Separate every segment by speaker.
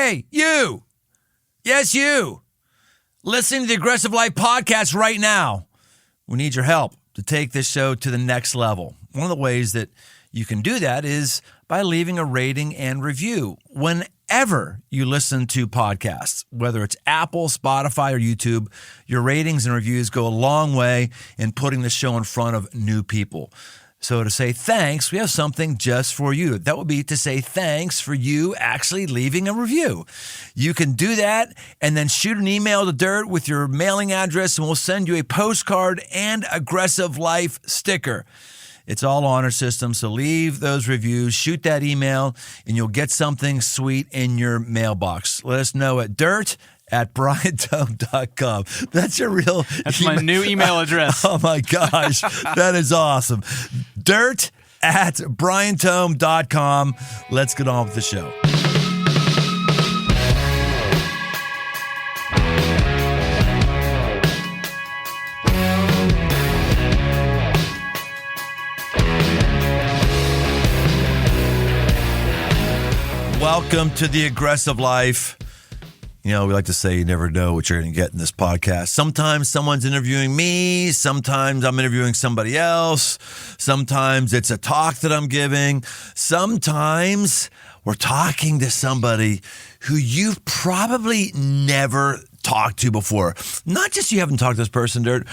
Speaker 1: Hey, you. Yes, you. Listening to the Aggressive Life podcast right now. We need your help to take this show to the next level. One of the ways that you can do that is by leaving a rating and review whenever you listen to podcasts, whether it's Apple, Spotify, or YouTube. Your ratings and reviews go a long way in putting the show in front of new people. So to say thanks, we have something just for you. That would be to say thanks for you actually leaving a review. You can do that and then shoot an email to Dirt with your mailing address, and we'll send you a postcard and Aggressive Life sticker. It's all honor system, so leave those reviews, shoot that email, and you'll get something sweet in your mailbox. Let us know at dirt@briantome.com. That's your real
Speaker 2: That's my new email address.
Speaker 1: Oh, my gosh. That is awesome. dirt@briantome.com. Let's get on with the show. Welcome to the Aggressive Life. You know, we like to say you never know what you're going to get in this podcast. Sometimes someone's interviewing me. Sometimes I'm interviewing somebody else. Sometimes it's a talk that I'm giving. Sometimes we're talking to somebody who you've probably never talked to before. Not just you haven't talked to this person, Dirt,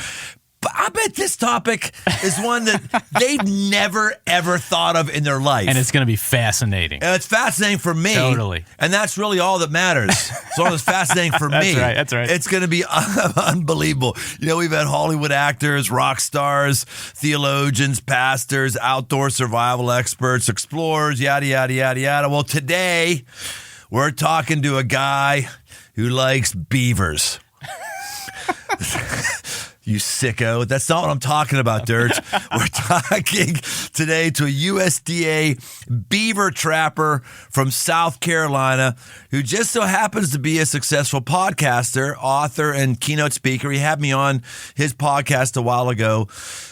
Speaker 1: but I bet this topic is one that they've never, ever thought of in their life.
Speaker 2: And it's going to be fascinating.
Speaker 1: And it's fascinating for me.
Speaker 2: Totally.
Speaker 1: And that's really all that matters. As long as it's fascinating for me.
Speaker 2: That's right.
Speaker 1: It's going to be unbelievable. You know, we've had Hollywood actors, rock stars, theologians, pastors, outdoor survival experts, explorers, yada, yada, yada, yada. Well, today we're talking to a guy who likes beavers. You sicko. That's not what I'm talking about, Dirt. We're talking today to a USDA Beaver Trapper from South Carolina who just so happens to be a successful podcaster, author, and keynote speaker. He had me on his podcast a while ago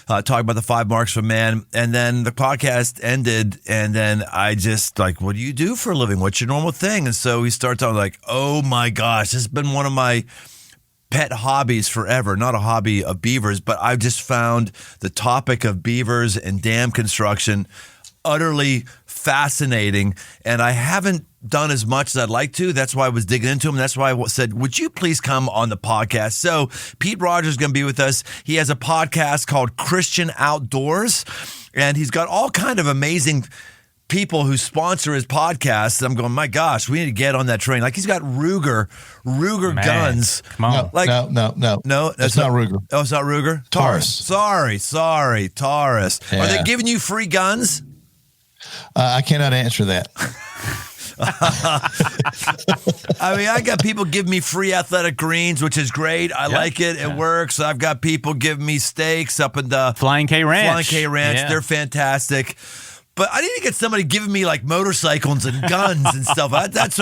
Speaker 1: talking about the 5 marks of a man. And then the podcast ended, and then I just like, what do you do for a living? What's your normal thing? And so we started talking like, oh my gosh, this has been one of my pet hobbies forever. Not a hobby of beavers, but I've just found the topic of beavers and dam construction utterly fascinating, and I haven't done as much as I'd like to. That's why I was digging into him. That's why I said, would you please come on the podcast? So Pete Rogers is going to be with us. He has a podcast called Christian Outdoors, and he's got all kind of amazing people who sponsor his podcast. I'm going, my gosh, we need to get on that train. Like, he's got Ruger
Speaker 2: Man,
Speaker 1: guns.
Speaker 2: Come on.
Speaker 1: No,
Speaker 3: It's not Ruger.
Speaker 1: Oh, it's not Ruger?
Speaker 3: Taurus.
Speaker 1: Sorry, Taurus.
Speaker 3: Yeah.
Speaker 1: Are they giving you free guns?
Speaker 3: I cannot answer that.
Speaker 1: I mean, I got people giving me free athletic greens, which is great. I like it. It works. I've got people giving me steaks up in the
Speaker 2: Flying K Ranch.
Speaker 1: Yeah. They're fantastic. But I need to get somebody giving me like motorcycles and guns and stuff. That's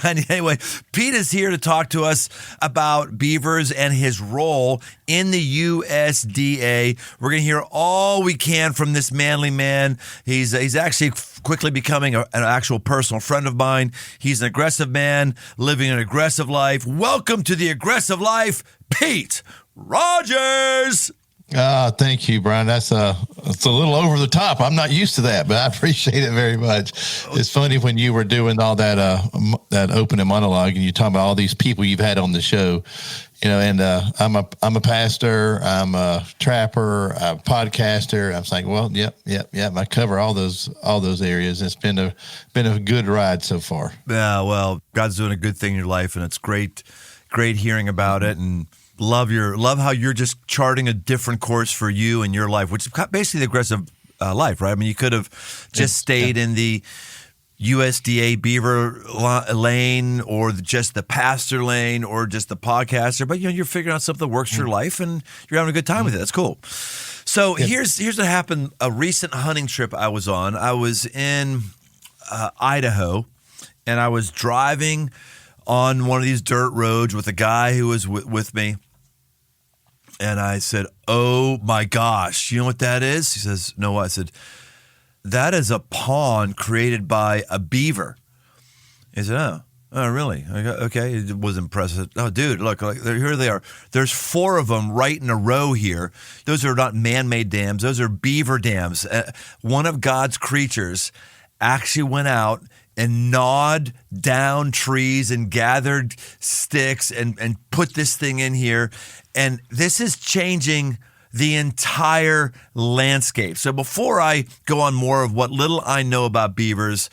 Speaker 1: anyway. Pete is here to talk to us about beavers and his role in the USDA. We're going to hear all we can from this manly man. He's actually quickly becoming an actual personal friend of mine. He's an aggressive man living an aggressive life. Welcome to the Aggressive Life, Pete Rogers.
Speaker 3: Thank you, Brian. It's a little over the top. I'm not used to that, but I appreciate it very much. It's funny when you were doing all that opening monologue and you talking about all these people you've had on the show, you know. And I'm a pastor, I'm a trapper, a podcaster. I was like, well, yep. I cover all those areas. It's been a good ride so far.
Speaker 1: Yeah, well, God's doing a good thing in your life, and it's great hearing about it. And love how you're just charting a different course for you and your life, which is basically the aggressive life, right? I mean, you could have just stayed in the USDA Beaver lane, or just the pastor lane, or just the podcaster, but you're figuring out something that works for your life, and you're having a good time with it. That's cool. So here's what happened. A recent hunting trip I was on. I was in Idaho, and I was driving on one of these dirt roads with a guy who was with me. And I said, oh my gosh, you know what that is? He says, no, what? I said, that is a pond created by a beaver. He said, oh. Oh, really? Okay, it was impressive. Oh, dude, look, here they are. There's 4 of them right in a row here. Those are not man-made dams. Those are beaver dams. One of God's creatures actually went out and gnawed down trees and gathered sticks and put this thing in here. And this is changing the entire landscape. So before I go on more of what little I know about beavers,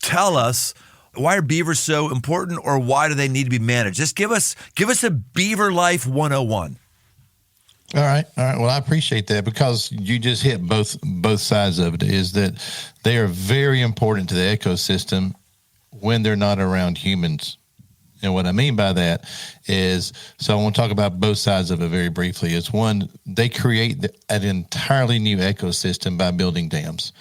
Speaker 1: tell us, why are beavers so important, or why do they need to be managed? Just give us a Beaver Life 101.
Speaker 3: All right. Well, I appreciate that, because you just hit both sides of it, is that they are very important to the ecosystem when they're not around humans. And what I mean by that is, so I want to talk about both sides of it very briefly. Is one, they create an entirely new ecosystem by building dams.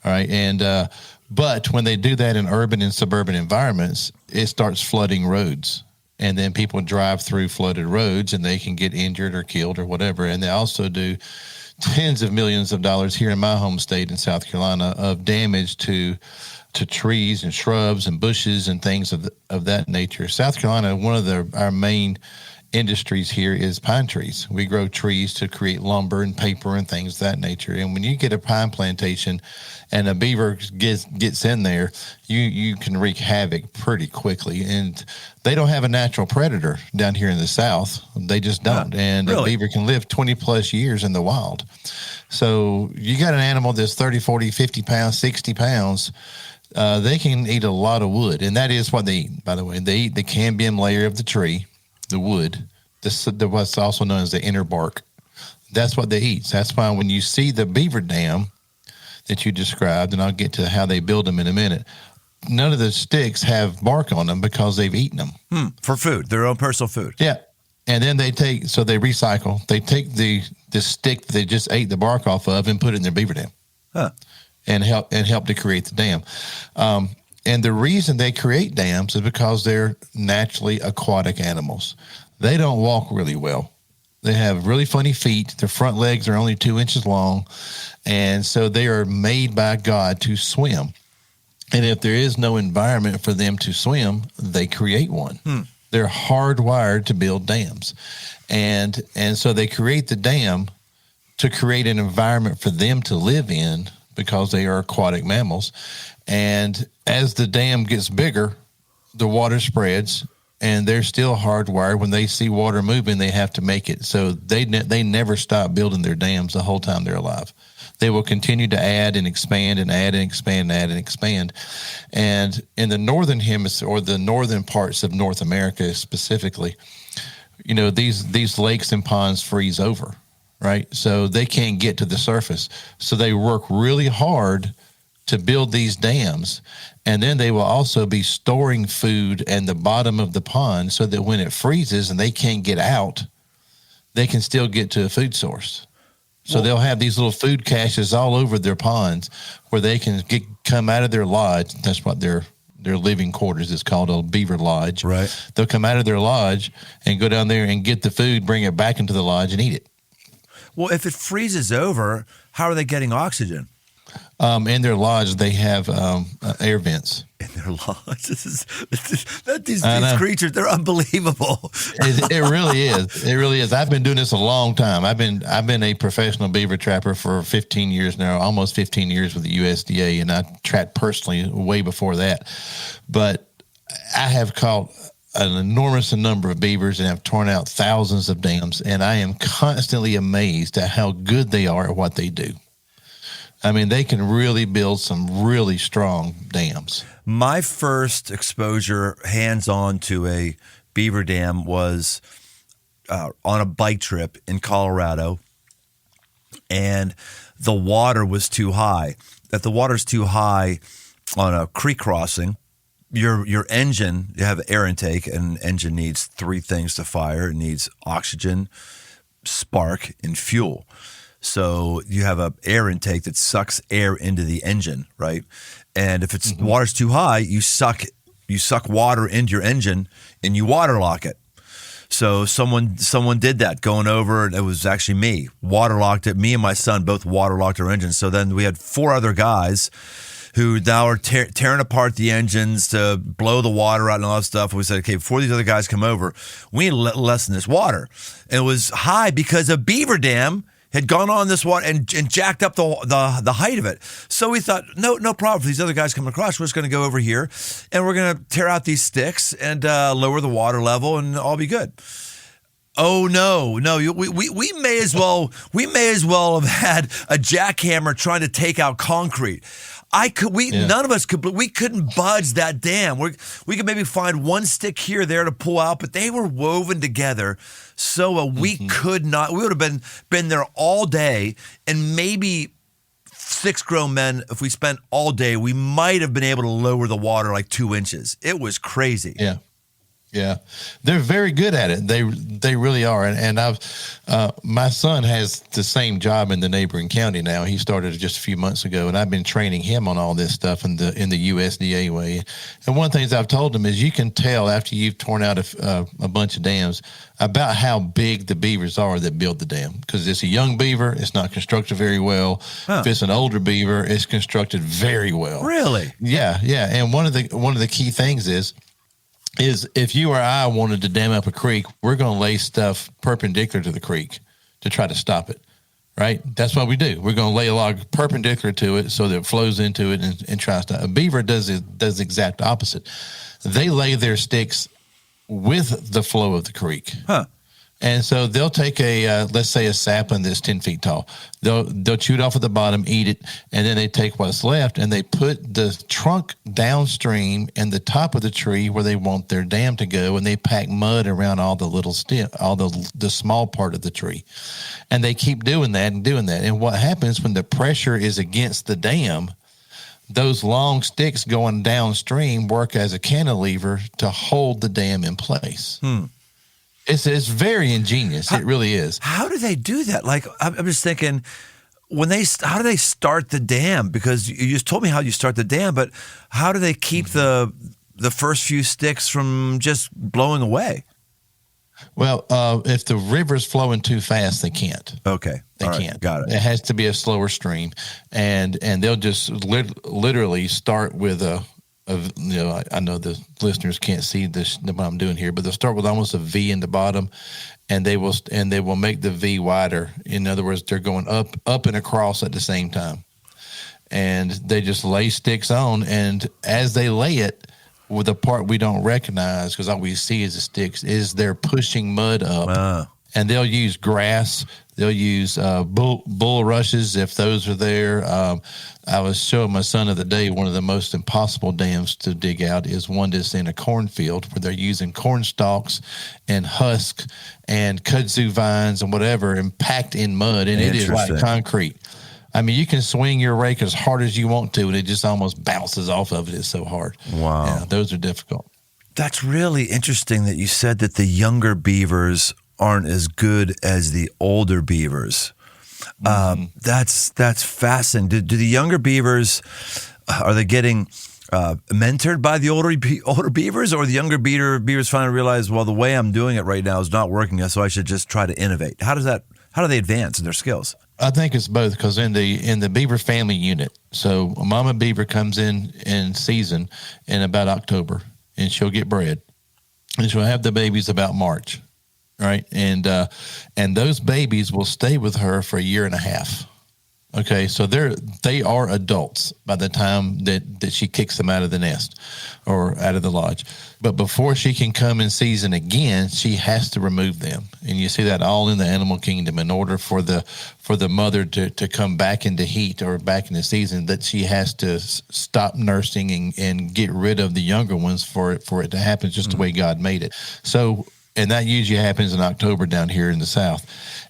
Speaker 3: All right. And, but when they do that in urban and suburban environments, it starts flooding roads. And then people drive through flooded roads and they can get injured or killed or whatever. And they also do tens of millions of dollars here in my home state in South Carolina of damage to trees and shrubs and bushes and things of that nature. South Carolina, one of our main industries here is pine trees. We grow trees to create lumber and paper and things of that nature. And when you get a pine plantation and a beaver gets in there, you can wreak havoc pretty quickly. And they don't have a natural predator down here in the South. They just don't. And really? A beaver can live 20 plus years in the wild. So you got an animal that's 30, 40, 50 pounds, 60 pounds. They can eat a lot of wood. And that is what they eat, by the way. They eat the cambium layer of the tree, the wood, what's also known as the inner bark. That's what they eat. So that's why when you see the beaver dam that you described, and I'll get to how they build them in a minute, none of the sticks have bark on them because they've eaten them.
Speaker 1: For food, their own personal food.
Speaker 3: Yeah. And then they recycle. They take the stick that they just ate the bark off of and put it in their beaver dam. And help to create the dam. And the reason they create dams is because they're naturally aquatic animals. They don't walk really well. They have really funny feet. Their front legs are only 2 inches long. And so they are made by God to swim. And if there is no environment for them to swim, they create one. They're hardwired to build dams. And so they create the dam to create an environment for them to live in, because they are aquatic mammals. And as the dam gets bigger, the water spreads, and they're still hardwired. When they see water moving, they have to make it. So they never stop building their dams the whole time they're alive. They will continue to add and expand and add and expand and add and expand. And in the northern hemisphere, or the northern parts of North America specifically, these lakes and ponds freeze over. Right? So they can't get to the surface. So they work really hard to build these dams. And then they will also be storing food in the bottom of the pond so that when it freezes and they can't get out, they can still get to a food source. So they'll have these little food caches all over their ponds where they can come out of their lodge. That's what their living quarters is called, a beaver lodge. Right. They'll come out of their lodge and go down there and get the food, bring it back into the lodge and eat it.
Speaker 1: Well, if it freezes over, how are they getting oxygen?
Speaker 3: In their lodge, they have air vents.
Speaker 1: In their lodge? These creatures, they're unbelievable.
Speaker 3: It really is. It really is. I've been doing this a long time. I've been a professional beaver trapper for 15 years now, almost 15 years with the USDA, and I trapped personally way before that. But I have caught an enormous number of beavers and have torn out thousands of dams, and I am constantly amazed at how good they are at what they do. I mean, they can really build some really strong dams.
Speaker 1: My first exposure hands-on to a beaver dam was on a bike trip in Colorado, and the water was too high. If the water's too high on a creek crossing, your engine, you have air intake, and an engine needs 3 things to fire. It needs oxygen, spark, and fuel. So you have an air intake that sucks air into the engine, right? And if it's water's too high, you suck water into your engine and you waterlock it. So someone did that going over, and it was actually me. Waterlocked it. Me and my son both waterlocked our engine. So then we had 4 other guys who now are tearing apart the engines to blow the water out and all that stuff. We said, okay, before these other guys come over, we need to lessen this water. And it was high because a beaver dam had gone on this water and jacked up the height of it. So we thought, no problem. For these other guys coming across, we're just going to go over here and we're going to tear out these sticks and lower the water level and all be good. Oh no! We may as well have had a jackhammer trying to take out concrete. None of us could. We couldn't budge that dam. We could maybe find one stick here or there to pull out, but they were woven together, so we could not. We would have been there all day, and maybe 6 grown men. If we spent all day, we might have been able to lower the water like 2 inches. It was crazy.
Speaker 3: Yeah, they're very good at it. They really are. And my son has the same job in the neighboring county now. He started just a few months ago, and I've been training him on all this stuff in the USDA way. And one of the things I've told him is you can tell after you've torn out a bunch of dams about how big the beavers are that build the dam. Because it's a young beaver, it's not constructed very well. Huh. If it's an older beaver, it's constructed very well.
Speaker 1: Really?
Speaker 3: Yeah. And one of the key things is if you or I wanted to dam up a creek, we're going to lay stuff perpendicular to the creek to try to stop it, right? That's what we do. We're going to lay a log perpendicular to it so that it flows into it and tries to. A beaver does the exact opposite. They lay their sticks with the flow of the creek. Huh. And so they'll take let's say a sapling that's 10 feet tall. They'll chew it off at the bottom, eat it, and then they take what's left and they put the trunk downstream and the top of the tree where they want their dam to go, and they pack mud around all the little all the small part of the tree. And they keep doing that. And what happens when the pressure is against the dam, those long sticks going downstream work as a cantilever to hold the dam in place. It's very ingenious. It really is.
Speaker 1: How do they do that? Like, I'm just thinking, how do they start the dam? Because you just told me how you start the dam, but how do they keep the first few sticks from just blowing away?
Speaker 3: Well, if the river's flowing too fast, they can't.
Speaker 1: Okay.
Speaker 3: They can't.
Speaker 1: Got it.
Speaker 3: It has to be a slower stream. And they'll just literally start with I know the listeners can't see this what I'm doing here, but they'll start with almost a V in the bottom, and they will make the V wider. In other words, they're going up and across at the same time, and they just lay sticks on. And as they lay it, with the part we don't recognize because all we see is the sticks, is they're pushing mud up. Wow. And they'll use grass. They'll use bulrushes if those are there. I was showing my son the other day one of the most impossible dams to dig out is one that's in a cornfield where they're using corn stalks and husk and kudzu vines and whatever and packed in mud, and it is like concrete. I mean, you can swing your rake as hard as you want to, and it just almost bounces off of it. It's so hard.
Speaker 1: Wow.
Speaker 3: Yeah, those are difficult.
Speaker 1: That's really interesting that you said that the younger beavers aren't as good as the older beavers. That's fascinating. Do the younger beavers, are they getting mentored by the older beavers, or the younger beavers finally realize, well, the way I'm doing it right now is not working, so I should just try to innovate? How do they advance in their skills?
Speaker 3: I think it's both, because in the beaver family unit, so a mama beaver comes in season in about October, and she'll get bred, and she'll have the babies about March. Right. And those babies will stay with her for a year and a half. Okay. So they are adults by the time that she kicks them out of the nest or out of the lodge. But before she can come in season again, she has to remove them. And you see that all in the animal kingdom. In order for the mother to come back into heat or back into season, that she has to stop nursing and get rid of the younger ones for it to happen just the way God made it. So, and that usually happens in October down here in the South.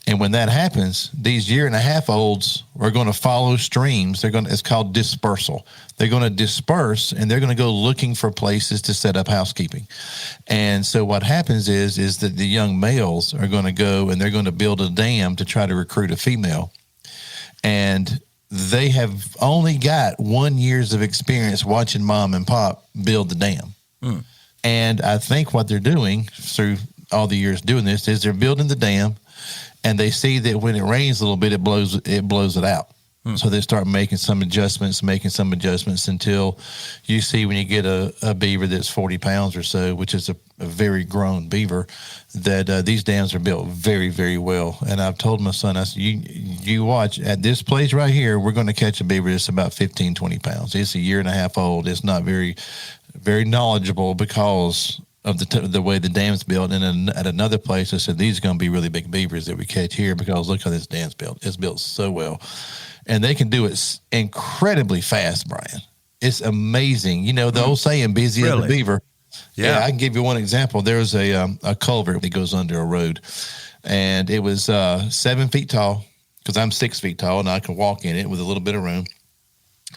Speaker 3: And when that happens, these 1.5-year-olds are going to follow streams. It's called dispersal. They're going to disperse, and they're going to go looking for places to set up housekeeping. And so what happens is that the young males are going to go and they're going to build a dam to try to recruit a female. And they have only got 1 year of experience watching mom and pop build the dam. And I think what they're doing through all the years doing this is they're building the dam, and they see that when it rains a little bit, it blows it out. So they start making some adjustments until you see when you get a beaver that's 40 pounds or so, which is a very grown beaver, that these dams are built very, very well. And I've told my son, I said, you watch at this place right here, we're going to catch a beaver that's about 15, 20 pounds. It's a year and a half old. It's not very, very knowledgeable because of the way the dam's built. And then at another place, I said, these are going to be really big beavers that we catch here because look how this dam's built. It's built so well. And they can do it incredibly fast, Brian. It's amazing. You know, the old saying, busy as a beaver. Yeah, I can give you one example. There's a culvert that goes under a road, and it was 7 feet tall because I'm 6 feet tall, and I can walk in it with a little bit of room.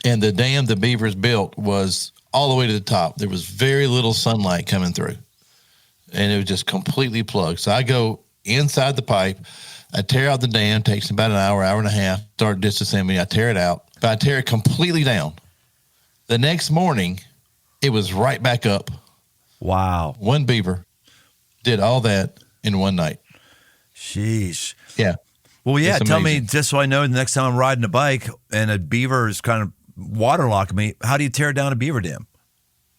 Speaker 3: And the dam the beavers built was all the way to the top. There was very little sunlight coming through, and it was just completely plugged. So I go inside the pipe. I tear out the dam, takes about an hour and a half, start disassembling. I tear it out, but I tear it completely down. The next morning, it was right back up.
Speaker 1: Wow.
Speaker 3: One beaver did all that in one night.
Speaker 1: Sheesh.
Speaker 3: Yeah.
Speaker 1: Well, yeah, tell me, just so I know the next time I'm riding a bike and a beaver is kind of waterlocking me, how do you tear down a beaver dam?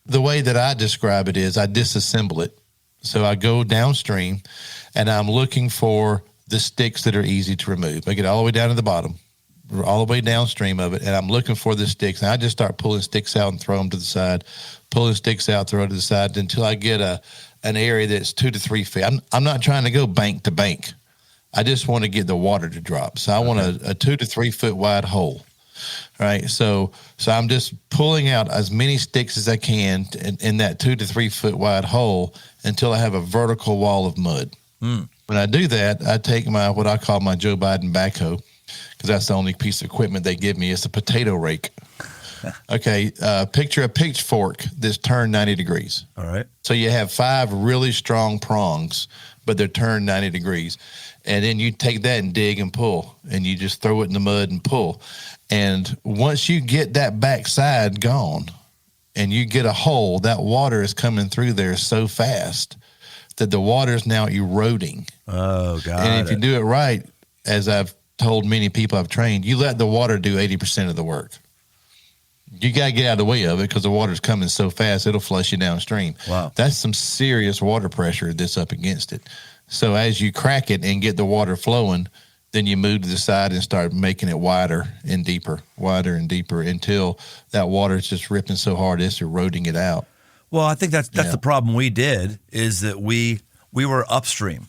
Speaker 3: The way that I describe it is I disassemble it. So I go downstream, and I'm looking for the sticks that are easy to remove. I get all the way down to the bottom, all the way downstream of it, and I'm looking for the sticks. And I just start pulling sticks out and throw them to the side, pulling sticks out, throw it to the side until I get an area that's 2 to 3 feet. I'm not trying to go bank to bank. I just want to get the water to drop. So I want a 2 to 3 foot wide hole. Right. So I'm just pulling out as many sticks as I can in that 2 to 3 foot wide hole until I have a vertical wall of mud. When I do that, I take what I call my Joe Biden backhoe, because that's the only piece of equipment they give me. It's a potato rake. Okay, picture a pitchfork that's turned 90 degrees.
Speaker 1: All right.
Speaker 3: So you have 5 really strong prongs, but they're turned 90 degrees. And then you take that and dig and pull, and you just throw it in the mud and pull. And once you get that backside gone and you get a hole, that water is coming through there so fast that the water is now eroding.
Speaker 1: Oh, God.
Speaker 3: And if you do it right, as I've told many people I've trained, you let the water do 80% of the work. You got to get out of the way of it because the water's coming so fast, it'll flush you downstream.
Speaker 1: Wow.
Speaker 3: That's some serious water pressure that's up against it. So as you crack it and get the water flowing, then you move to the side and start making it wider and deeper until that water is just ripping so hard it's eroding it out.
Speaker 1: Well, I think that's the problem we did is that we were upstream.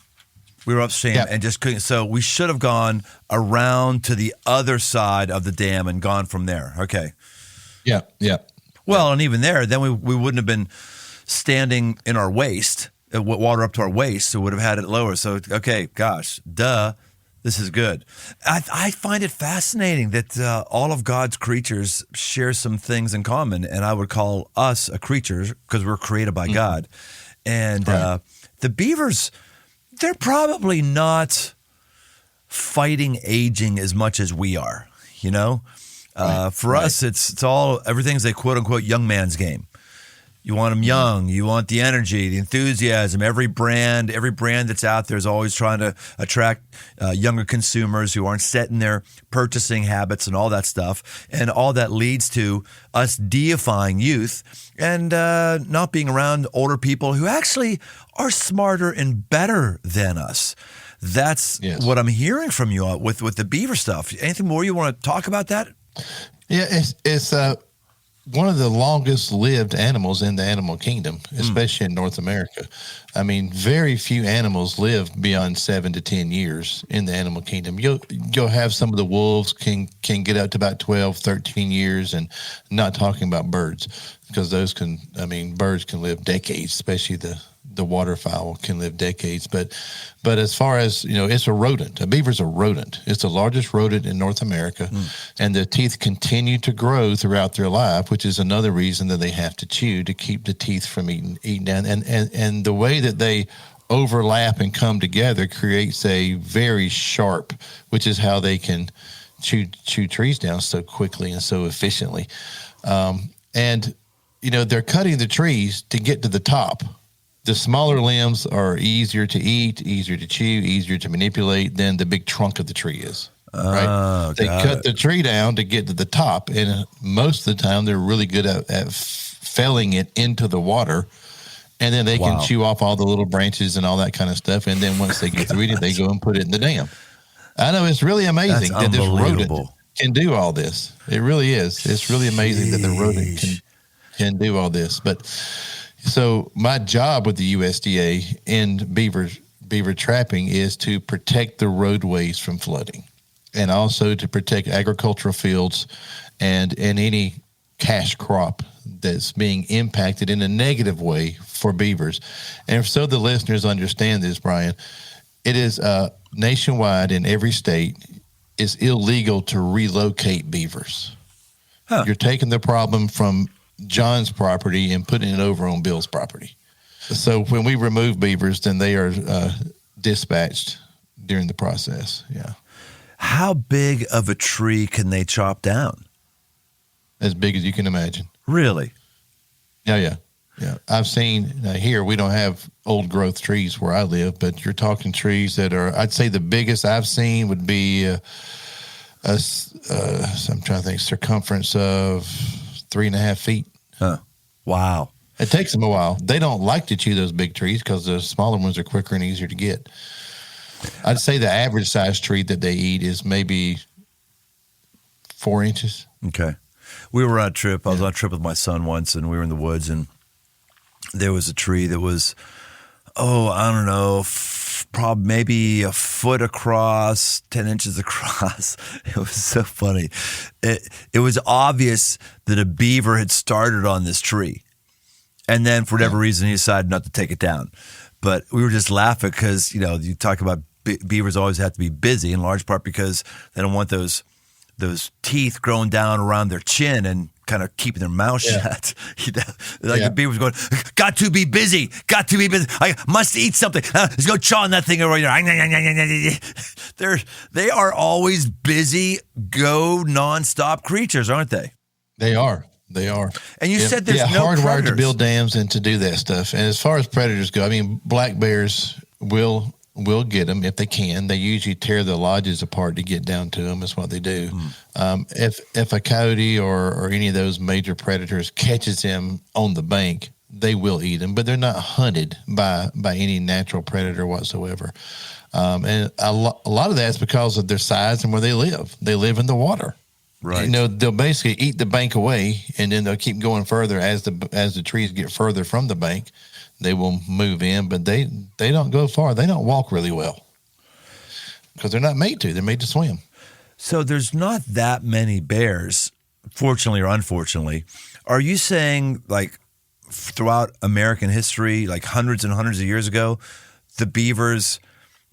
Speaker 1: We were upstream and just couldn't. So we should have gone around to the other side of the dam and gone from there. Okay.
Speaker 3: Yeah.
Speaker 1: Well, and even there, then we wouldn't have been standing in our waist, water up to our waist, so we would have had it lower. So, okay, gosh, duh, this is good. I find it fascinating that all of God's creatures share some things in common, and I would call us a creature because we're created by God. And the beavers, they're probably not fighting aging as much as we are, you know? For us, it's all, everything's a quote unquote young man's game. You want them young. You want the energy, the enthusiasm. Every brand that's out there is always trying to attract younger consumers who aren't set in their purchasing habits and all that stuff. And all that leads to us deifying youth and not being around older people who actually are smarter and better than us. That's what I'm hearing from you with the beaver stuff. Anything more you want to talk about that?
Speaker 3: Yeah, it's one of the longest lived animals in the animal kingdom, especially in North America. I mean, very few animals live beyond 7 to 10 years in the animal kingdom. You'll have some of the wolves can get up to about 12, 13 years, and not talking about birds, because birds can live decades, especially the waterfowl can live decades. But as far as, it's a rodent. A beaver's a rodent. It's the largest rodent in North America, and the teeth continue to grow throughout their life, which is another reason that they have to chew to keep the teeth from eating down. And the way that they overlap and come together creates a very sharp, which is how they can chew trees down so quickly and so efficiently. They're cutting the trees to get to the top. The smaller limbs are easier to eat, easier to chew, easier to manipulate than the big trunk of the tree is. Right? They cut the tree down to get to the top, and most of the time they're really good at felling it into the water, and then they can chew off all the little branches and all that kind of stuff. And then once they get through it, they go and put it in the dam. I know, it's really amazing that this rodent can do all this. It really is. It's really amazing that the rodent can do all this. But so my job with the USDA in beaver trapping is to protect the roadways from flooding, and also to protect agricultural fields and any cash crop that's being impacted in a negative way for beavers. And so the listeners understand this, Brian, it is nationwide in every state, it's illegal to relocate beavers. Huh. You're taking the problem from John's property and putting it over on Bill's property. So when we remove beavers, then they are dispatched during the process. Yeah.
Speaker 1: How big of a tree can they chop down?
Speaker 3: As big as you can imagine.
Speaker 1: Really?
Speaker 3: Yeah. I've seen here, we don't have old growth trees where I live, but you're talking trees that are, I'd say the biggest I've seen would be I'm trying to think, circumference of 3.5 feet.
Speaker 1: Huh. Wow.
Speaker 3: It takes them a while. They don't like to chew those big trees because the smaller ones are quicker and easier to get. I'd say the average size tree that they eat is maybe 4 inches.
Speaker 1: Okay. We were on a trip. I was on a trip with my son once, and we were in the woods, and there was a tree that was, I don't know, probably maybe a foot across, 10 inches across. It was so funny. It was obvious that a beaver had started on this tree. And then for whatever reason, he decided not to take it down. But we were just laughing because, you talk about beavers always have to be busy, in large part because they don't want those teeth growing down around their chin and kind of keeping their mouth shut. The beaver's going, got to be busy. I must eat something. Let's go chaw on that thing over there. They are always busy, go nonstop creatures, aren't they?
Speaker 3: They are.
Speaker 1: And you said there's no
Speaker 3: hardwired
Speaker 1: predators
Speaker 3: to build dams and to do that stuff. And as far as predators go, I mean, black bears will get them if they can. They usually tear the lodges apart to get down to them. That's what they do. If a coyote or any of those major predators catches them on the bank, they will eat them, but they're not hunted by any natural predator whatsoever. And a lot of that's because of their size and where they live. They live in the water.
Speaker 1: Right.
Speaker 3: They'll basically eat the bank away, and then they'll keep going further as the trees get further from the bank. They will move in, but they don't go far. They don't walk really well because they're not made to. They're made to swim.
Speaker 1: So there's not that many bears, fortunately or unfortunately. Are you saying, like, throughout American history, like hundreds and hundreds of years ago, the beavers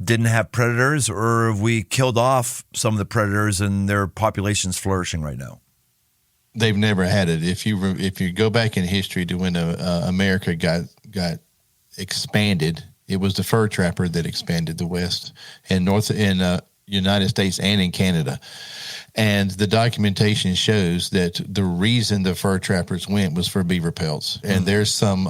Speaker 1: didn't have predators, or have we killed off some of the predators and their population's flourishing right now?
Speaker 3: They've never had it. If you go back in history to when America got expanded, it was the fur trapper that expanded the West and North in United States and in Canada. And the documentation shows that the reason the fur trappers went was for beaver pelts. And there's some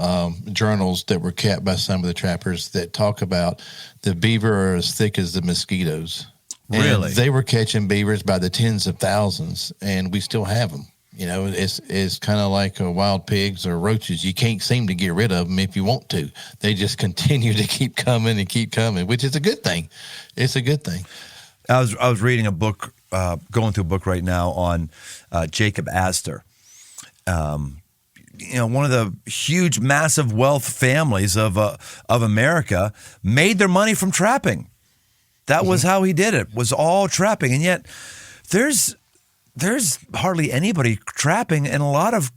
Speaker 3: journals that were kept by some of the trappers that talk about the beaver are as thick as the mosquitoes.
Speaker 1: Really?
Speaker 3: And they were catching beavers by the tens of thousands, and we still have them. It's kind of like wild pigs or roaches. You can't seem to get rid of them if you want to. They just continue to keep coming, which is a good thing. It's a good thing.
Speaker 1: I was reading a book, going through a book right now on Jacob Astor. One of the huge, massive wealth families of America made their money from trapping. That was how he did it, was all trapping. And yet there's hardly anybody trapping, and a lot of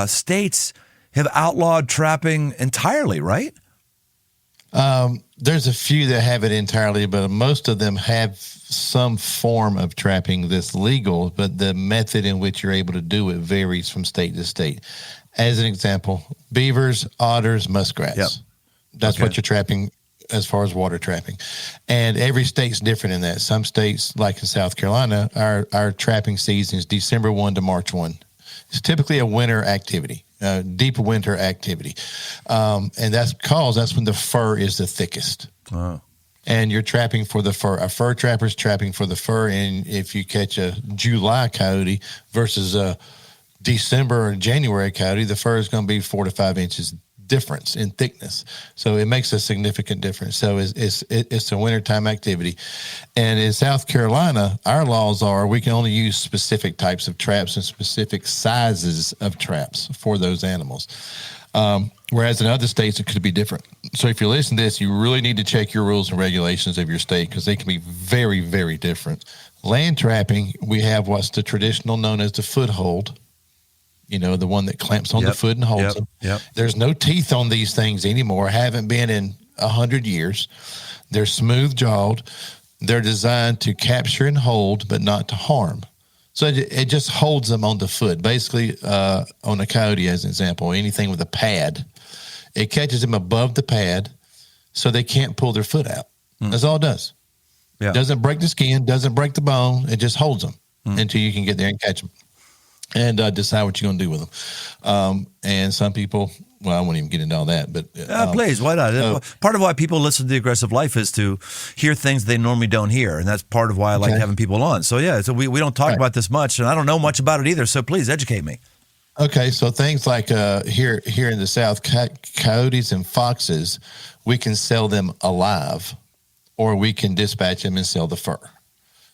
Speaker 1: states have outlawed trapping entirely, right?
Speaker 3: There's a few that have it entirely, but most of them have some form of trapping that's legal, but the method in which you're able to do it varies from state to state. As an example, beavers, otters, muskrats. Yep. That's what you're trapping as far as water trapping. And every state's different in that. Some states, like in South Carolina, our trapping season is December 1 to March 1. It's typically a winter activity, deep winter activity. And that's because that's when the fur is the thickest.
Speaker 1: Oh.
Speaker 3: and you're trapping for the fur. A fur trapper's trapping for the fur, and if you catch a July coyote versus a December or January coyote, the fur is going to be 4 to 5 inches difference in thickness. So it makes a significant difference. So it's a wintertime activity. And in South Carolina, our laws are we can only use specific types of traps and specific sizes of traps for those animals. Whereas in other states, it could be different. So if you listen to this, you really need to check your rules and regulations of your state because they can be very, very different. Land trapping, we have what's the traditional known as the foothold. The one that clamps on the foot and holds them.
Speaker 1: Yep.
Speaker 3: There's no teeth on these things anymore. Haven't been in 100 years. They're smooth jawed. They're designed to capture and hold, but not to harm. So it just holds them on the foot. Basically, on a coyote, as an example, anything with a pad, it catches them above the pad so they can't pull their foot out. That's all it does.
Speaker 1: Yeah.
Speaker 3: Doesn't break the skin, doesn't break the bone. It just holds them until you can get there and catch them. And decide what you're going to do with them. And some people, well, I won't even get into all that. But
Speaker 1: please, why not? Part of why people listen to The Aggressive Life is to hear things they normally don't hear. And that's part of why I like having people on. So, so we don't talk about this much, and I don't know much about it either. So please educate me.
Speaker 3: Okay, so things like here in the South, coyotes and foxes, we can sell them alive, or we can dispatch them and sell the fur.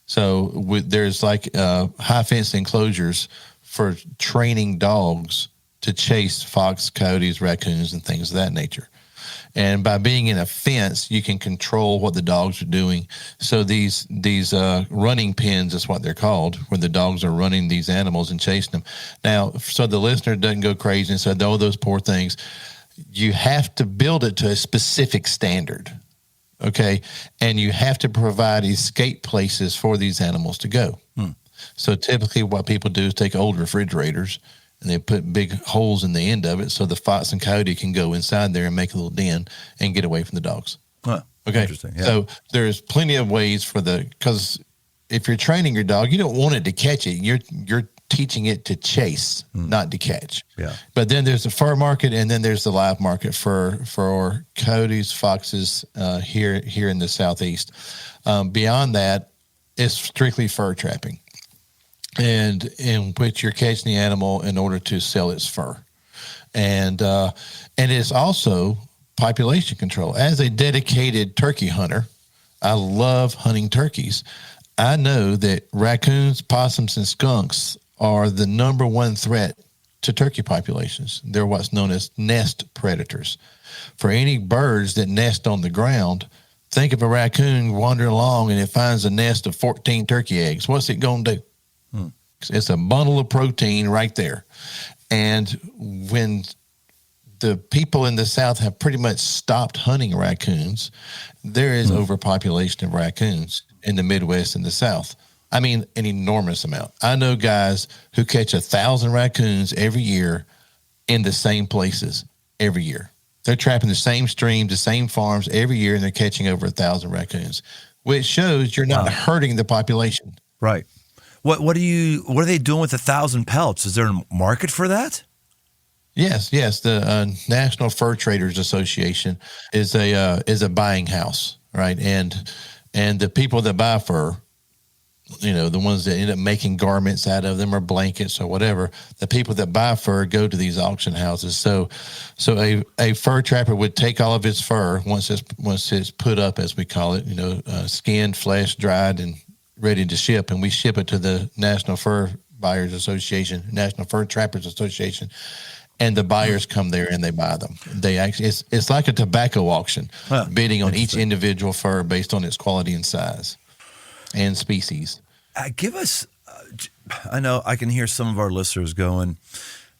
Speaker 3: So there's like high fence enclosures for training dogs to chase fox, coyotes, raccoons, and things of that nature. And by being in a fence, you can control what the dogs are doing. So these running pens is what they're called, where the dogs are running these animals and chasing them. Now, so the listener doesn't go crazy and say, oh, those poor things. You have to build it to a specific standard, okay? And you have to provide escape places for these animals to go. So typically what people do is take old refrigerators and they put big holes in the end of it so the fox and coyote can go inside there and make a little den and get away from the dogs.
Speaker 1: Huh,
Speaker 3: okay.
Speaker 1: Interesting. Yeah.
Speaker 3: So there's plenty of ways because if you're training your dog, you don't want it to catch it. You're teaching it to chase, not to catch.
Speaker 1: Yeah.
Speaker 3: But then there's the fur market and then there's the live market for coyotes, foxes here in the Southeast. Beyond that, it's strictly fur trapping. And in which you're catching the animal in order to sell its fur. And it's also population control. As a dedicated turkey hunter, I love hunting turkeys. I know that raccoons, possums, and skunks are the number one threat to turkey populations. They're what's known as nest predators. For any birds that nest on the ground, think of a raccoon wandering along and it finds a nest of 14 turkey eggs. What's it going to do? It's a bundle of protein right there. And when the people in the South have pretty much stopped hunting raccoons, there is overpopulation of raccoons in the Midwest and the South. I mean, an enormous amount. I know guys who catch 1,000 raccoons every year in the same places every year. They're trapping the same streams, the same farms every year, and they're catching over 1,000 raccoons, which shows you're not hurting the population.
Speaker 1: Right. What are they doing with 1,000 pelts? Is there a market for that?
Speaker 3: Yes. The National Fur Traders Association is a buying house, right? And the people that buy fur, the ones that end up making garments out of them or blankets or whatever, the people that buy fur go to these auction houses. So a fur trapper would take all of his fur once it's put up, as we call it, skinned, flesh, dried, and ready to ship, and we ship it to the National Fur Buyers Association, National Fur Trappers Association, and the buyers come there and they buy them. They actually, it's like a tobacco auction, bidding on each individual fur based on its quality and size and species.
Speaker 1: Give us, I know I can hear some of our listeners going,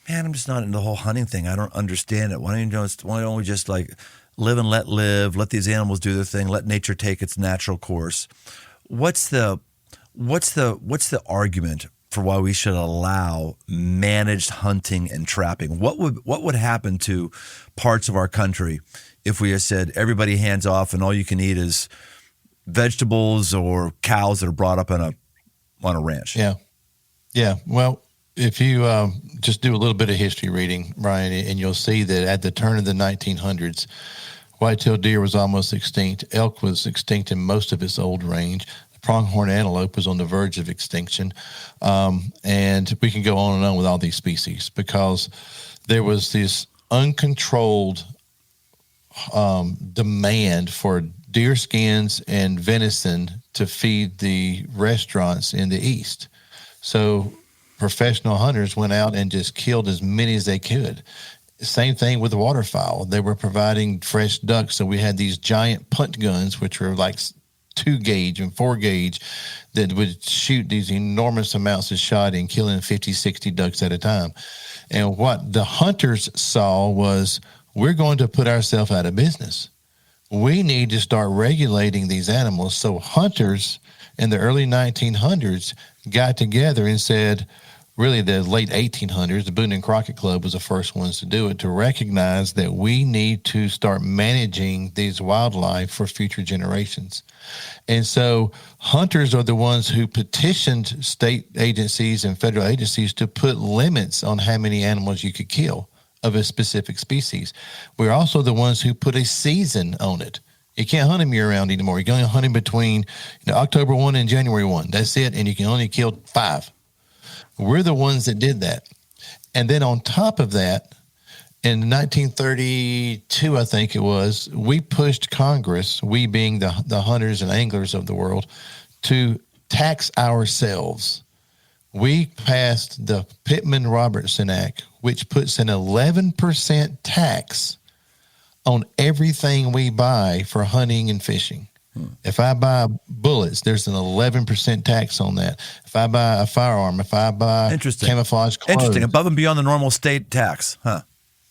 Speaker 1: man, I'm just not into the whole hunting thing. I don't understand it. Why don't we just like live and let these animals do their thing, let nature take its natural course? What's the argument for why we should allow managed hunting and trapping? What would happen to parts of our country if we just said everybody hands off and all you can eat is vegetables or cows that are brought up on a ranch?
Speaker 3: Yeah. Well, if you just do a little bit of history reading, Brian, and you'll see that at the turn of the 1900s, White-tailed deer was almost extinct. Elk was extinct in most of its old range. The pronghorn antelope was on the verge of extinction. And we can go on and on with all these species because there was this uncontrolled demand for deer skins and venison to feed the restaurants in the East. So professional hunters went out and just killed as many as they could. Same thing with the waterfowl. They were providing fresh ducks. So we had these giant punt guns, which were like 2 gauge and 4 gauge that would shoot these enormous amounts of shot and killing 50, 60 ducks at a time. And what the hunters saw was, we're going to put ourselves out of business. We need to start regulating these animals. So hunters in the early 1900s got together and said, really the late 1800s, the Boone and Crockett Club was the first ones to do it, to recognize that we need to start managing these wildlife for future generations. And so hunters are the ones who petitioned state agencies and federal agencies to put limits on how many animals you could kill of a specific species. We're also the ones who put a season on it. You can't hunt them year round anymore. You can only hunt them between October 1 and January 1. That's it. And you can only kill 5. We're the ones that did that. And then on top of that, in 1932, I think it was, we pushed Congress, we being the hunters and anglers of the world, to tax ourselves. We passed the Pittman-Robertson Act, which puts an 11% tax on everything we buy for hunting and fishing. If I buy bullets, there's an 11% tax on that. If I buy a firearm, if I buy camouflage clothes.
Speaker 1: Interesting. Above and beyond the normal state tax, huh?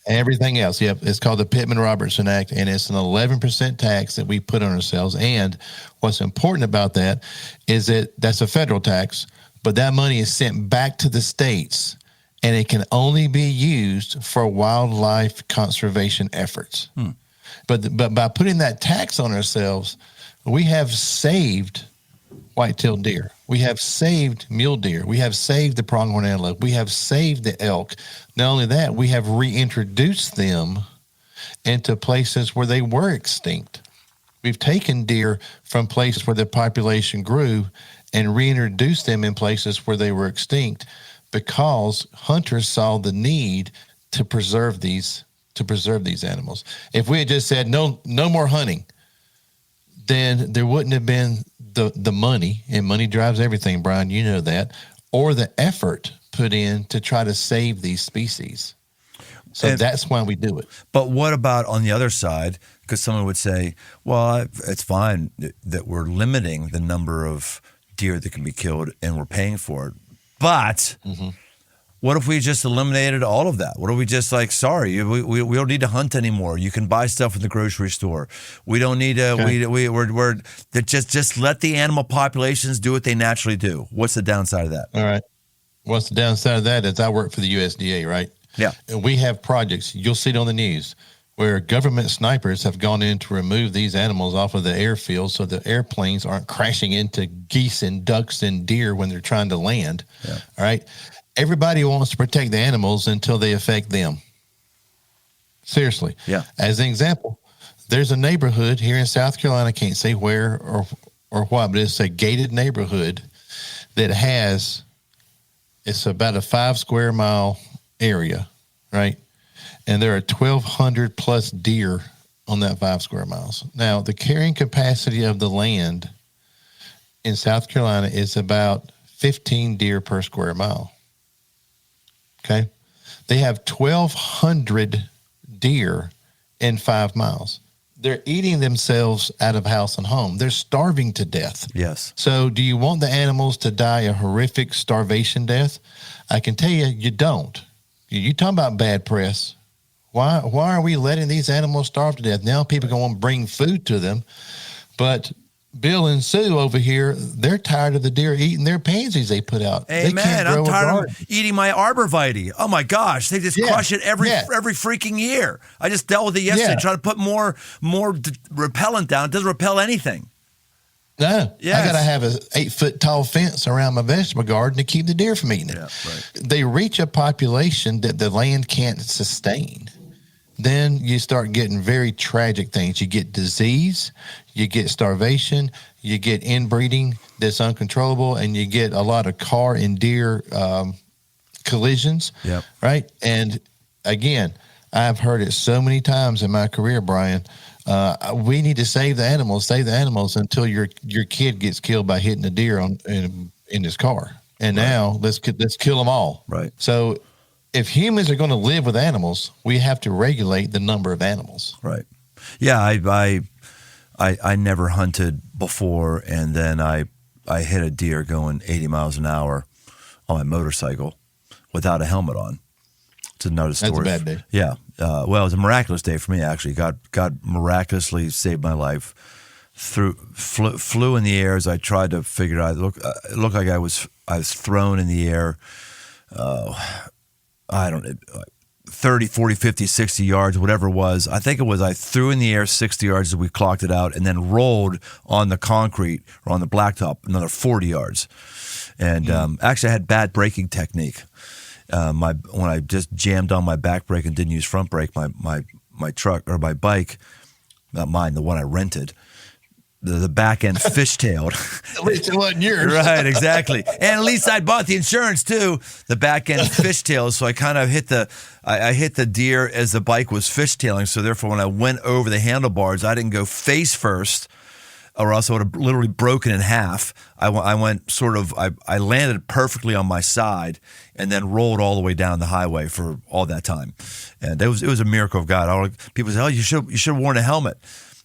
Speaker 3: Everything else, yep. It's called the Pittman-Robertson Act, and it's an 11% tax that we put on ourselves. And what's important about that is that that's a federal tax, but that money is sent back to the states, and it can only be used for wildlife conservation efforts. But by putting that tax on ourselves, we have saved white-tailed deer. We have saved mule deer. We have saved the pronghorn antelope. We have saved the elk. Not only that, we have reintroduced them into places where they were extinct. We've taken deer from places where the population grew and reintroduced them in places where they were extinct because hunters saw the need to preserve these animals. If we had just said no more hunting, then there wouldn't have been the money, and money drives everything, Brian, you know that, or the effort put in to try to save these species. So that's why we do it.
Speaker 1: But what about on the other side? Because someone would say, well, it's fine that we're limiting the number of deer that can be killed and we're paying for it. But what if we just eliminated all of that? What if we just sorry, we don't need to hunt anymore. You can buy stuff in the grocery store. We don't need to. Okay. We're just let the animal populations do what they naturally do. What's the downside of that?
Speaker 3: All right. What's the downside of that is I work for the USDA, right?
Speaker 1: Yeah.
Speaker 3: And we have projects. You'll see it on the news where government snipers have gone in to remove these animals off of the airfield so the airplanes aren't crashing into geese and ducks and deer when they're trying to land. Yeah. All right. Everybody wants to protect the animals until they affect them. Seriously.
Speaker 1: Yeah. As
Speaker 3: an example, there's a neighborhood here in South Carolina, I can't say where or what, but it's a gated neighborhood that it's about a 5 square mile area, right? And there are 1,200 plus deer on that 5 square miles. Now, the carrying capacity of the land in South Carolina is about 15 deer per square mile. Okay. They have 1,200 deer in 5 miles. They're eating themselves out of house and home. They're starving to death.
Speaker 1: Yes.
Speaker 3: So do you want the animals to die a horrific starvation death? I can tell you don't. You talking about bad press. Why are we letting these animals starve to death? Now people are going to bring food to them. But Bill and Sue over here, they're tired of the deer eating their pansies they put out.
Speaker 1: Hey, man, I'm tired of eating my arborvitae. Oh, my gosh. They just crush it every freaking year. I just dealt with it yesterday, trying to put more repellent down. It doesn't repel anything.
Speaker 3: No. Yes. I got to have a 8-foot tall fence around my vegetable garden to keep the deer from eating it. Yeah, right. They reach a population that the land can't sustain. then you start getting very tragic things. You get disease, you get starvation, you get inbreeding that's uncontrollable, and you get a lot of car and deer collisions.
Speaker 1: Yep.
Speaker 3: Right. And again, I've heard it so many times in my career, Brian. We need to save the animals until your kid gets killed by hitting a deer in his car. And now let's kill them all.
Speaker 1: Right.
Speaker 3: So if humans are going to live with animals, we have to regulate the number of animals.
Speaker 1: Right. Yeah. I never hunted before, and then I hit a deer going 80 miles an hour on my motorcycle without a helmet on. It's another story.
Speaker 3: That's a bad day.
Speaker 1: Yeah. Well, it was a miraculous day for me, actually. God miraculously saved my life. Flew in the air as I tried to figure it out. It looked like I was thrown in the air. I don't know, 30, 40, 50, 60 yards, whatever it was. I think it was I threw in the air 60 yards as we clocked it out, and then rolled on the concrete or on the blacktop another 40 yards. And actually, I had bad braking technique. When I just jammed on my back brake and didn't use front brake, my truck or my bike, not mine, the one I rented, the back end fishtailed.
Speaker 3: At least it wasn't yours.
Speaker 1: Right, exactly. And at least I bought the insurance too. The back end fishtailed, so I kind of hit the deer as the bike was fishtailing. So therefore, when I went over the handlebars, I didn't go face first, or else I would have literally broken in half. I went I landed perfectly on my side and then rolled all the way down the highway for all that time. And it was a miracle of God. People say, "Oh, you should have worn a helmet."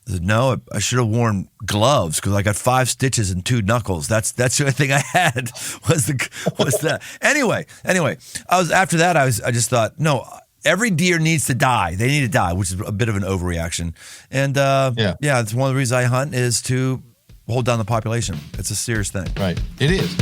Speaker 1: I said, "No, I should have worn gloves because I got 5 stitches and 2 knuckles. That's the only thing I had was that." Anyway, after that I just thought, no, every deer needs to die. They need to die, which is a bit of an overreaction. And yeah, it's one of the reasons I hunt is to hold down the population. It's a serious thing.
Speaker 3: Right. It is.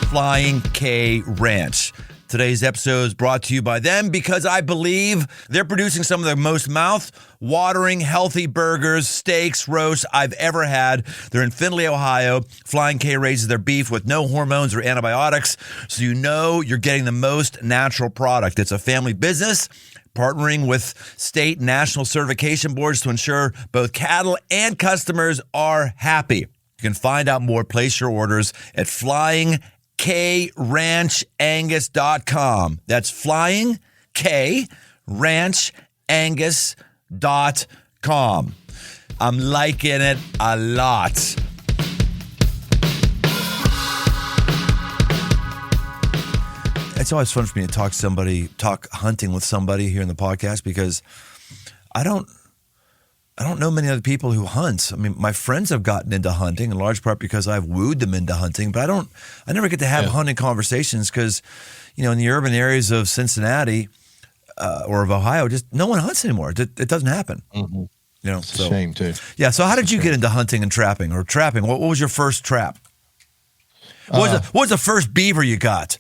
Speaker 1: Flying K Ranch. Today's episode is brought to you by them because I believe they're producing some of the most mouth-watering, healthy burgers, steaks, roasts I've ever had. They're in Findlay, Ohio. Flying K raises their beef with no hormones or antibiotics, so you know you're getting the most natural product. It's a family business partnering with state and national certification boards to ensure both cattle and customers are happy. You can find out more, place your orders at flyingkranchangus.com. That's flyingkranchangus.com. I'm liking it a lot. It's always fun for me to talk hunting with somebody here in the podcast because I don't know many other people who hunt. I mean, my friends have gotten into hunting in large part because I've wooed them into hunting, but I never get to have hunting conversations because, in the urban areas of Cincinnati or of Ohio, just no one hunts anymore. It doesn't happen.
Speaker 3: Mm-hmm. It's a shame too.
Speaker 1: Yeah. So how did you get into hunting and trapping or trapping? What was your first trap? What was the first beaver you got?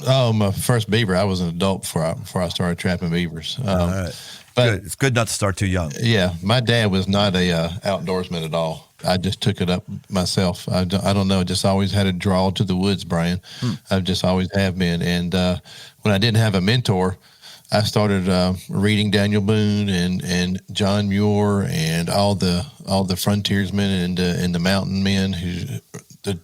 Speaker 3: Oh, my first beaver. I was an adult before I started trapping beavers.
Speaker 1: All right. But it's good not to start too young.
Speaker 3: Yeah, my dad was not a outdoorsman at all. I just took it up myself. I don't know. Just always had a draw to the woods, Brian. I just always have been. And when I didn't have a mentor, I started reading Daniel Boone and John Muir and all the frontiersmen and the mountain men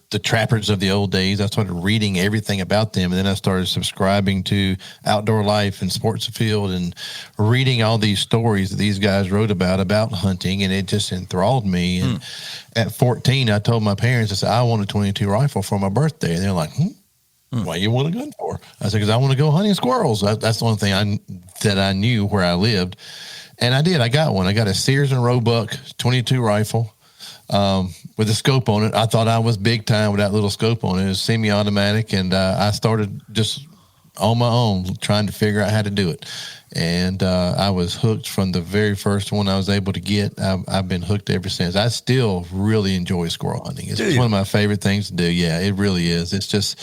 Speaker 3: the trappers of the old days. I started reading everything about them, and then I started subscribing to Outdoor Life and Sports Afield and reading all these stories that these guys wrote about hunting, and it just enthralled me. And at 14, I told my parents, I said, I want a .22 rifle for my birthday. And they're like, what do you want a gun for? I said, because I want to go hunting squirrels. That's the only thing I knew where I lived. And I did. I got one. I got a Sears and Roebuck .22 rifle. With a scope on it. I thought I was big time with that little scope on it. It was semi-automatic, and I started just on my own trying to figure out how to do it. And I was hooked from the very first one I was able to get. I've been hooked ever since. I still really enjoy squirrel hunting. It's one of my favorite things to do. Yeah, it really is. It's just,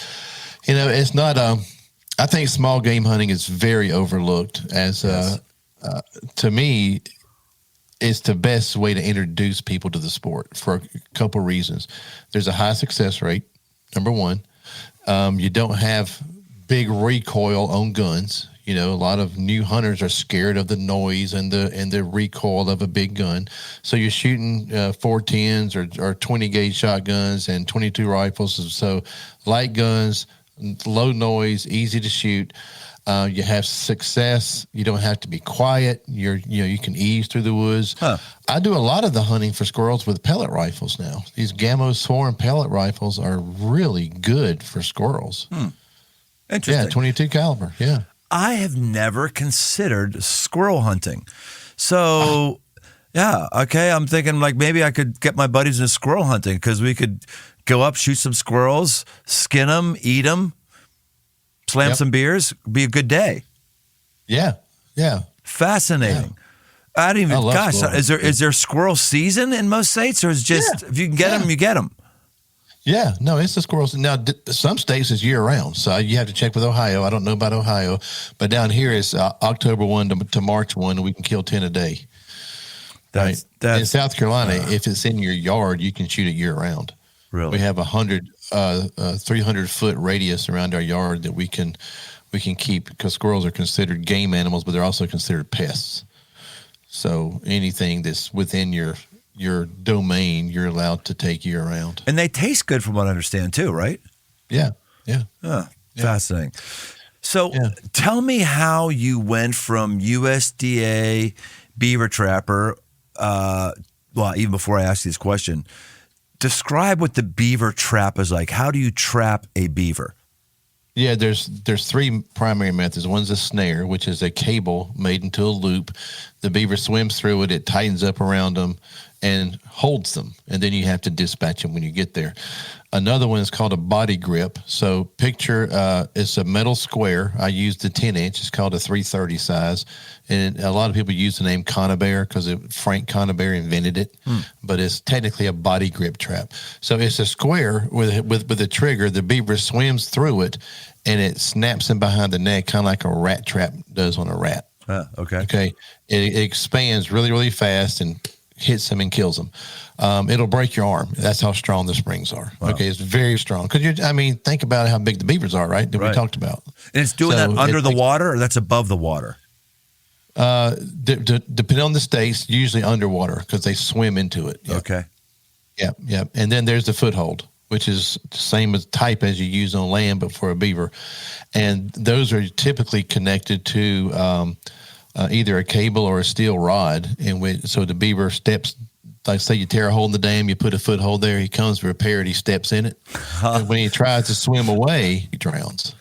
Speaker 3: it's not, I think small game hunting is very overlooked as, to me, it's the best way to introduce people to the sport for a couple reasons. There's a high success rate, number one. You don't have big recoil on guns. You know, a lot of new hunters are scared of the noise and the recoil of a big gun. So you're shooting 410s or 20 gauge shotguns and 22 rifles. So light guns, low noise, easy to shoot. You have success. You don't have to be quiet. You can ease through the woods. Huh. I do a lot of the hunting for squirrels with pellet rifles now. These Gamo Swarm pellet rifles are really good for squirrels.
Speaker 1: Interesting.
Speaker 3: Yeah, 22 caliber. Yeah.
Speaker 1: I have never considered squirrel hunting. So, yeah, okay. I'm thinking like maybe I could get my buddies into squirrel hunting because we could go up, shoot some squirrels, skin them, eat them, slam some beers. Be a good day.
Speaker 3: Yeah, yeah.
Speaker 1: Fascinating. Yeah. I didn't even. Gosh,
Speaker 3: squirrels.
Speaker 1: is there squirrel season in most states, or is just if you can get them, you get them?
Speaker 3: Yeah, no, it's the squirrels. Now, some states is year round, so you have to check with Ohio. I don't know about Ohio, but down here it's October 1 to March 1, and we can kill 10 a day. That's in South Carolina, if it's in your yard, you can shoot it year round.
Speaker 1: Really?
Speaker 3: We have 300-foot radius around our yard that we can keep because squirrels are considered game animals, but they're also considered pests. So anything that's within your domain, you're allowed to take year round.
Speaker 1: And they taste good from what I understand too, right?
Speaker 3: Yeah. Yeah.
Speaker 1: Fascinating. So tell me how you went from USDA Beaver Trapper, well, even before I ask you this question, describe what the beaver trap is like. How do you trap a beaver?
Speaker 3: Yeah, there's three primary methods. One's a snare, which is a cable made into a loop. The beaver swims through it. It tightens up around them and holds them. And then you have to dispatch them when you get there. Another one is called a body grip. So picture it's a metal square. I used the 10-inch. It's called a 330 size. And a lot of people use the name Conibear because Frank Conibear invented it. But it's technically a body grip trap. So it's a square with a trigger. The beaver swims through it, and it snaps him behind the neck, kind of like a rat trap does on a rat.
Speaker 1: Okay.
Speaker 3: Okay. It expands really, really fast and hits him and him. It'll break your arm. That's how strong the springs are. Wow. Okay, it's very strong. Because think about how big the beavers are, right? That we talked about.
Speaker 1: And it's doing that under the water, or that's above the water?
Speaker 3: Depending on the states, usually underwater because they swim into it. Yep.
Speaker 1: Okay.
Speaker 3: Yeah. And then there's the foothold, which is the same as type as you use on land, but for a beaver. And those are typically connected to either a cable or a steel rod, so the beaver steps. Like say you tear a hole in the dam, you put a foothold there. He comes to repair it. He steps in it, and when he tries to swim away, he drowns.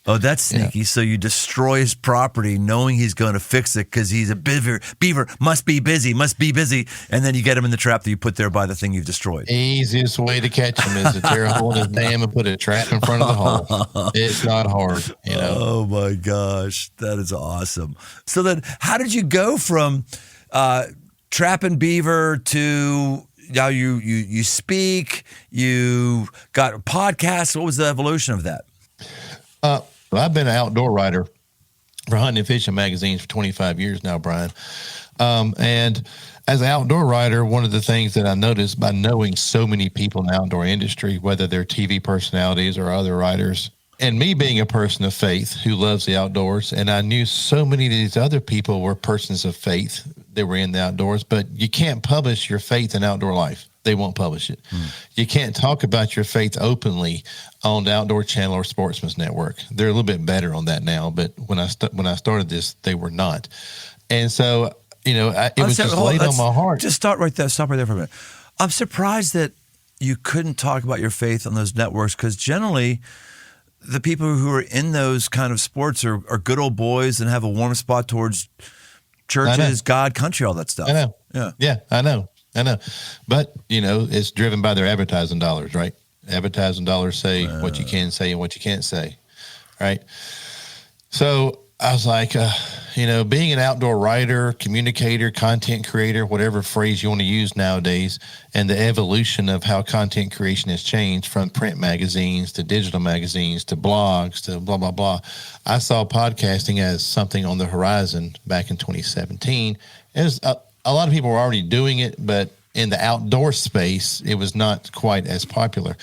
Speaker 1: Oh, that's sneaky. Yeah. So you destroy his property knowing he's going to fix it because he's a beaver. Beaver must be busy. And then you get him in the trap that you put there by the thing you've destroyed.
Speaker 3: Easiest way to catch him is to tear a hole in his dam and put a trap in front of the hole. It's not hard,
Speaker 1: Oh, my gosh. That is awesome. So then how did you go from trapping beaver to now you speak, you got a podcast? What was the evolution of that?
Speaker 3: Well, I've been an outdoor writer for hunting and fishing magazines for 25 years now, Brian. And as an outdoor writer, one of the things that I noticed by knowing so many people in the outdoor industry, whether they're TV personalities or other writers, and me being a person of faith who loves the outdoors, and I knew so many of these other people were persons of faith that were in the outdoors, but you can't publish your faith in outdoor life. They won't publish it. You can't talk about your faith openly on the Outdoor Channel or Sportsman's Network. They're a little bit better on that now, but when I started this, they were not. And so, it was just laid on my heart.
Speaker 1: Just stop right there for a minute. I'm surprised that you couldn't talk about your faith on those networks because generally the people who are in those kind of sports are good old boys and have a warm spot towards churches, God, country, all that stuff.
Speaker 3: I know.
Speaker 1: Yeah,
Speaker 3: I know. But, it's driven by their advertising dollars, right? Advertising dollars say what you can say and what you can't say, right? So I was like, being an outdoor writer, communicator, content creator, whatever phrase you want to use nowadays, and the evolution of how content creation has changed from print magazines to digital magazines to blogs to blah, blah, blah. I saw podcasting as something on the horizon back in 2017. It was a lot of people were already doing it, but in the outdoor space, it was not quite as popular.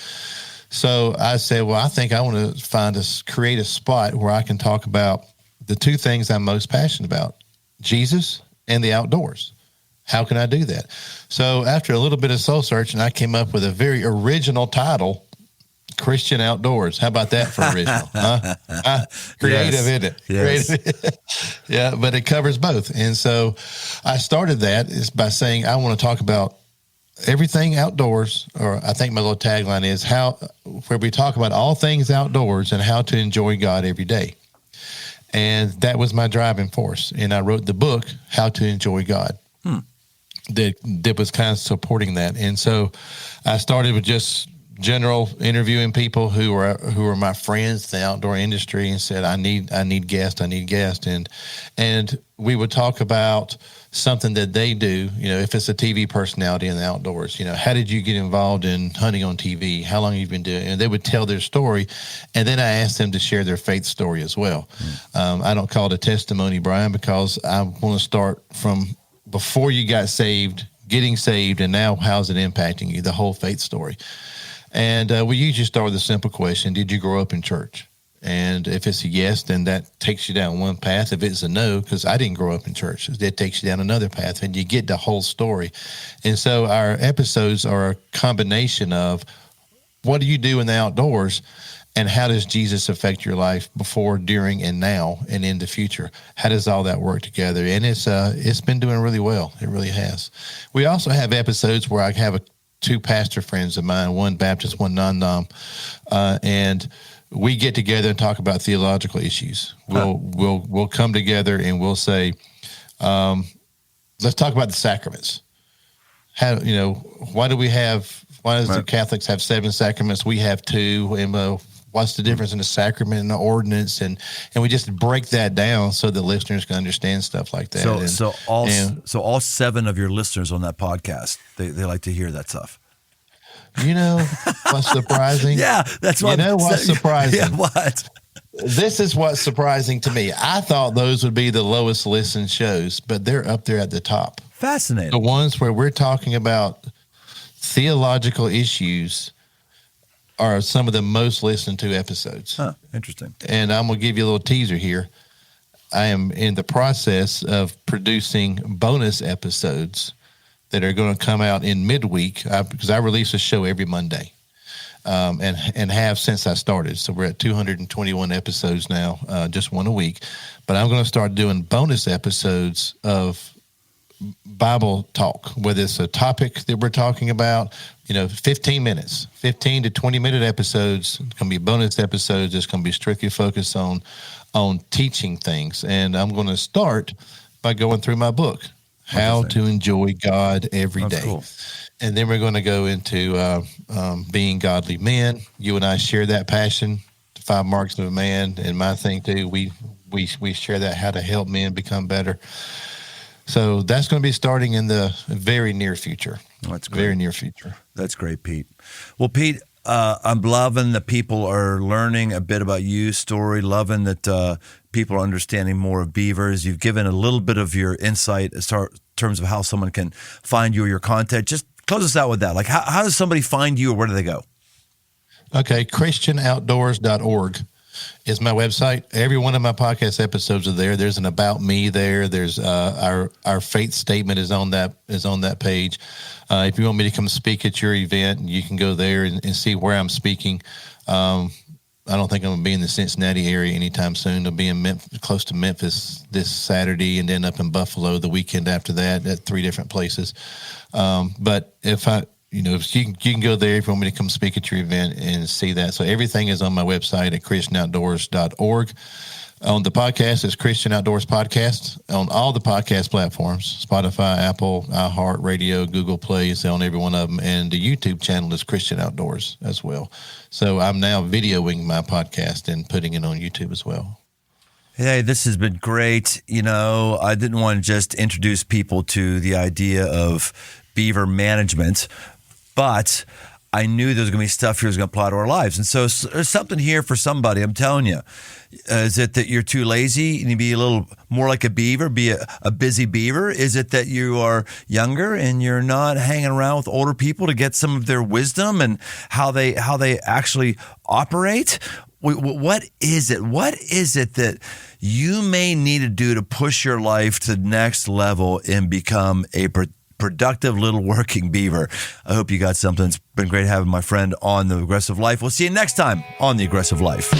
Speaker 3: So I said, well, I think I want to create a spot where I can talk about the two things I'm most passionate about, Jesus and the outdoors. How can I do that? So after a little bit of soul searching, I came up with a very original title, Christian Outdoors. How about that for original? Creative,
Speaker 1: yes.
Speaker 3: isn't it?
Speaker 1: Yes.
Speaker 3: Creative. Yeah, but it covers both. And so I started that is by saying I want to talk about everything outdoors, or I think my little tagline is where we talk about all things outdoors and how to enjoy God every day. And that was my driving force. And I wrote the book, How to Enjoy God. That was kind of supporting that. And so I started with just general interviewing people who are my friends in the outdoor industry, and said, I need guests. And we would talk about something that they do, if it's a TV personality in the outdoors, how did you get involved in hunting on TV? How long have you been doing it? And they would tell their story. And then I asked them to share their faith story as well. I don't call it a testimony, Brian, because I want to start from before you got saved, getting saved, and now how's it impacting you, the whole faith story. And we usually start with a simple question: did you grow up in church? And if it's a yes, then that takes you down one path. If it's a no, because I didn't grow up in church, that takes you down another path, and you get the whole story. And so our episodes are a combination of what do you do in the outdoors, and how does Jesus affect your life before, during, and now, and in the future? How does all that work together? And it's been doing really well. It really has. We also have episodes where I have two pastor friends of mine, one Baptist, one non-dom, and we get together and talk about theological issues. We'll come together and we'll say, let's talk about the sacraments. Why does the Catholics have 7 sacraments? We have 2, and what's the difference in the sacrament and the ordinance? And we just break that down so the listeners can understand stuff like that.
Speaker 1: So all 7 of your listeners on that podcast, they like to hear that stuff.
Speaker 3: What's surprising?
Speaker 1: Yeah, that's what.
Speaker 3: What's surprising?
Speaker 1: Yeah, what?
Speaker 3: This is what's surprising to me. I thought those would be the lowest listened shows, but they're up there at the top.
Speaker 1: Fascinating.
Speaker 3: The ones where we're talking about theological issues are some of the most listened to episodes.
Speaker 1: Huh, interesting.
Speaker 3: And I'm going to give you a little teaser here. I am in the process of producing bonus episodes that are going to come out in midweek, because I release a show every Monday, and have since I started. So we're at 221 episodes now, just one a week. But I'm going to start doing bonus episodes of Bible talk, whether it's a topic that we're talking about, 15 minutes, 15 to 20-minute episodes. It's going to be bonus episodes. It's going to be strictly focused on teaching things. And I'm going to start by going through my book, How to Enjoy God Every Day. Cool. And then we're going to go into being godly men. You and I share that passion, the 5 marks of a man, and my thing too. We share that, how to help men become better. So that's going to be starting in the very near future.
Speaker 1: That's great.
Speaker 3: Very near future.
Speaker 1: That's great, Pete. Well, Pete, I'm loving that people are learning a bit about you, story, loving that people are understanding more of beavers. You've given a little bit of your insight as in terms of how someone can find you or your content. Just close us out with that. Like, how does somebody find you, or where do they go?
Speaker 3: Okay, ChristianOutdoors.org is my website. Every one of my podcast episodes are there. There's an about me there. There's our faith statement is on that page. If you want me to come speak at your event, you can go there and see where I'm speaking. I don't think I'm going to be in the Cincinnati area anytime soon. I'll be in close to Memphis this Saturday, and then up in Buffalo the weekend after that at 3 different places. But if you can go there if you want me to come speak at your event and see that. So everything is on my website at ChristianOutdoors.org. On the podcast, it's Christian Outdoors Podcast on all the podcast platforms: Spotify, Apple, iHeartRadio, Google Play. It's on every one of them. And the YouTube channel is Christian Outdoors as well. So I'm now videoing my podcast and putting it on YouTube as well.
Speaker 1: Hey, this has been great. I didn't want to just introduce people to the idea of beaver management, but I knew there was going to be stuff here that was going to apply to our lives. And so there's something here for somebody, I'm telling you. Is it that you're too lazy and you be a little more like a beaver, be a busy beaver? Is it that you are younger and you're not hanging around with older people to get some of their wisdom and how they actually operate? What is it? What is it that you may need to do to push your life to the next level and become a productive little working beaver? I hope you got something. It's been great having my friend on The Aggressive Life. We'll see you next time on The Aggressive Life.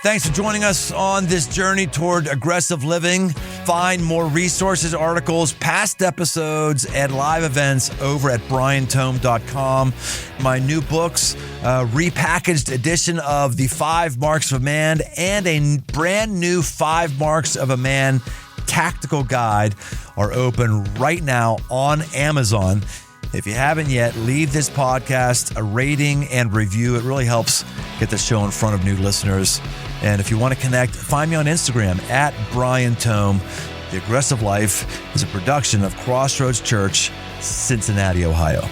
Speaker 1: Thanks for joining us on this journey toward aggressive living. Find more resources, articles, past episodes, and live events over at briantome.com. My new books, repackaged edition of The 5 Marks of a Man and a brand new 5 Marks of a Man tactical guide are open right now on Amazon. If you haven't yet, leave this podcast a rating and review. It really helps get the show in front of new listeners. And if you want to connect, find me on Instagram at Brian Tome. The Aggressive Life is a production of Crossroads Church, Cincinnati, Ohio.